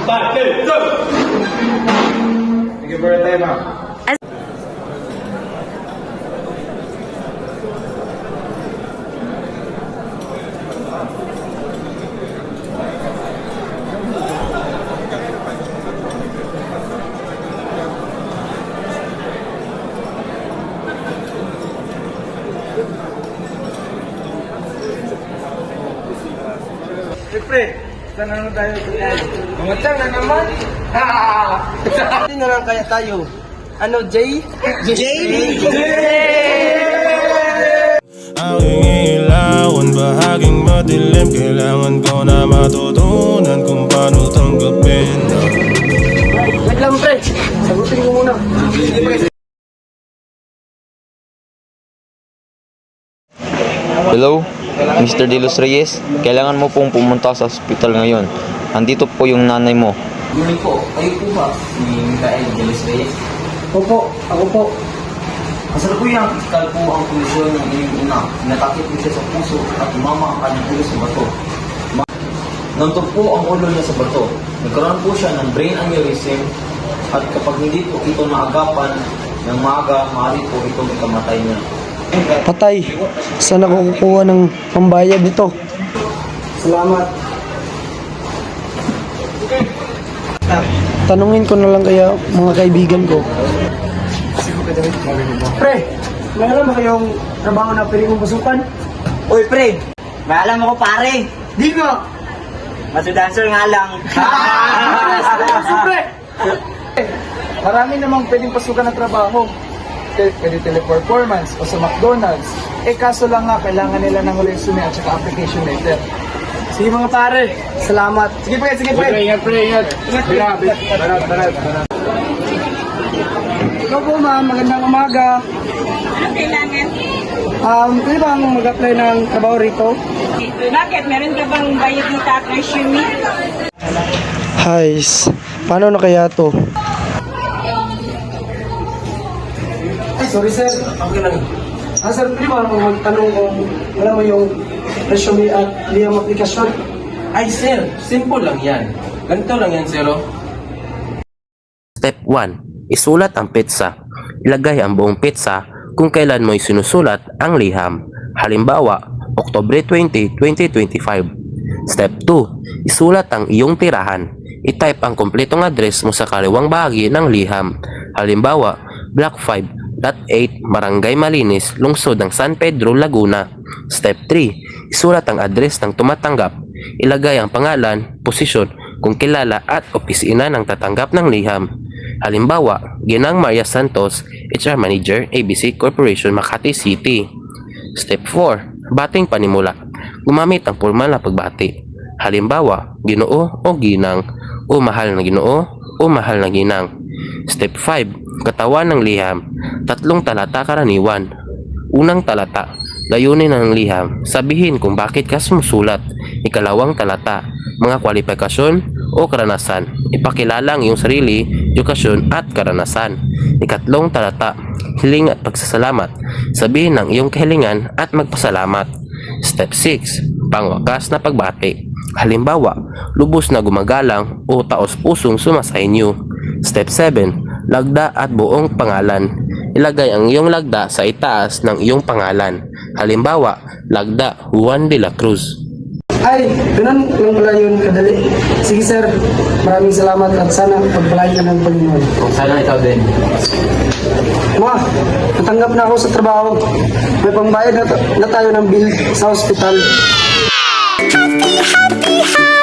Battle, go! Thank you for your time, ma'am. Pre, saan na tayo? Umatang na naman? Hindi na lang kaya tayo. Ano, Jay? Aking ilawan, bahaging madilim. Kailangan ko na matutunan kung paano tanggapin. Wait lang, pre. Sagutin ko muna. Hello, Mr. De Los Reyes. Kailangan mo pong pumunta sa hospital ngayon. Andito po yung nanay mo. Yun po, kayo po ba? Si Mikael De Los Reyes? Opo, ako po. Kasalukuyang kritikal po ang kondisyon ng inyong ina. Natakit po siya sa puso at umama ang kanyang ulo sa bato. Nantog po ang ulo niya sa bato. Nagkaroon po siya ng brain aneurysm at kapag hindi po ito naagapan ng maaga, maaari po itong ikamatay niya. Patay. Saan ako kukuha ng pambayad nito? Salamat. Tanungin ko na lang kaya mga kaibigan ko. Pre, may alam ba kayong trabaho na pwede kong pasukan? Uy, pre! May alam ako, pare! Di ko! Masudancer nga lang. Pre! Marami namang pwedeng pasukan ng trabaho. Pwede teleperformance o sa McDonald's. Kaso lang nga, kailangan nila ng resume at saka application letter. Sige mga pare, salamat. Sige pre! Ingat pre, ingat! Barat. Ikaw po ma'am, magandang umaga. Anong kailangan? Pwede ba akong mag-apply ng trabaho rito? Bakit? Meron ka bang biodata at resume? Hi, paano na kaya to? Ay, sorry sir. Okay lang. Sir, pwede ba akong magtanong kung wala mo yung resume at liyang aplikasyon? Ay, sir. Simple lang yan. Ganito lang yan, sir. Step 1. Isulat ang petsa. Ilagay ang buong petsa kung kailan mo isinusulat ang liham. Halimbawa, Oktubre 20, 2025. Step 2. Isulat ang iyong tirahan. I-type ang kumpletong address mo sa kaliwang bahagi ng liham. Halimbawa, Block 5.8 Barangay Malinis, Lungsod ng San Pedro, Laguna. Step 3. Isulat ang address ng tumatanggap. Ilagay ang pangalan, posisyon, kung kilala at opisina ng tatanggap ng liham. Halimbawa, Ginang Maria Santos, HR Manager, ABC Corporation, Makati City. Step 4. Bating panimula. Gumamit ang formal na pagbati. Halimbawa, Ginoo o Ginang, o Mahal na Ginoo o Mahal na Ginang. Step 5. Katawan ng liham. 3 talata karaniwan. Unang talata, layunin ng liham. Sabihin kung bakit ka sumusulat. Ikalawang talata, mga kwalifikasyon o karanasan. Ipakilala ang iyong sarili, edukasyon at karanasan. Ikatlong talata, hiling at pagsasalamat. Sabihin ang iyong kahilingan at magpasalamat. Step 6. Pangwakas na pagbati. Halimbawa, lubos na gumagalang o taos-pusong sumasainyo. Step 7. Lagda at buong pangalan. Ilagay ang iyong lagda sa itaas ng iyong pangalan. Halimbawa, Lagda Juan de la Cruz. Ay, ganun lang pala yun kadali. Sige sir, maraming salamat at sana pagpalain ka ng Panginoon. Sana ikaw din. Ma, natanggap na ako sa trabaho. May pambayad na tayo ng bill sa hospital. Happy, happy, happy.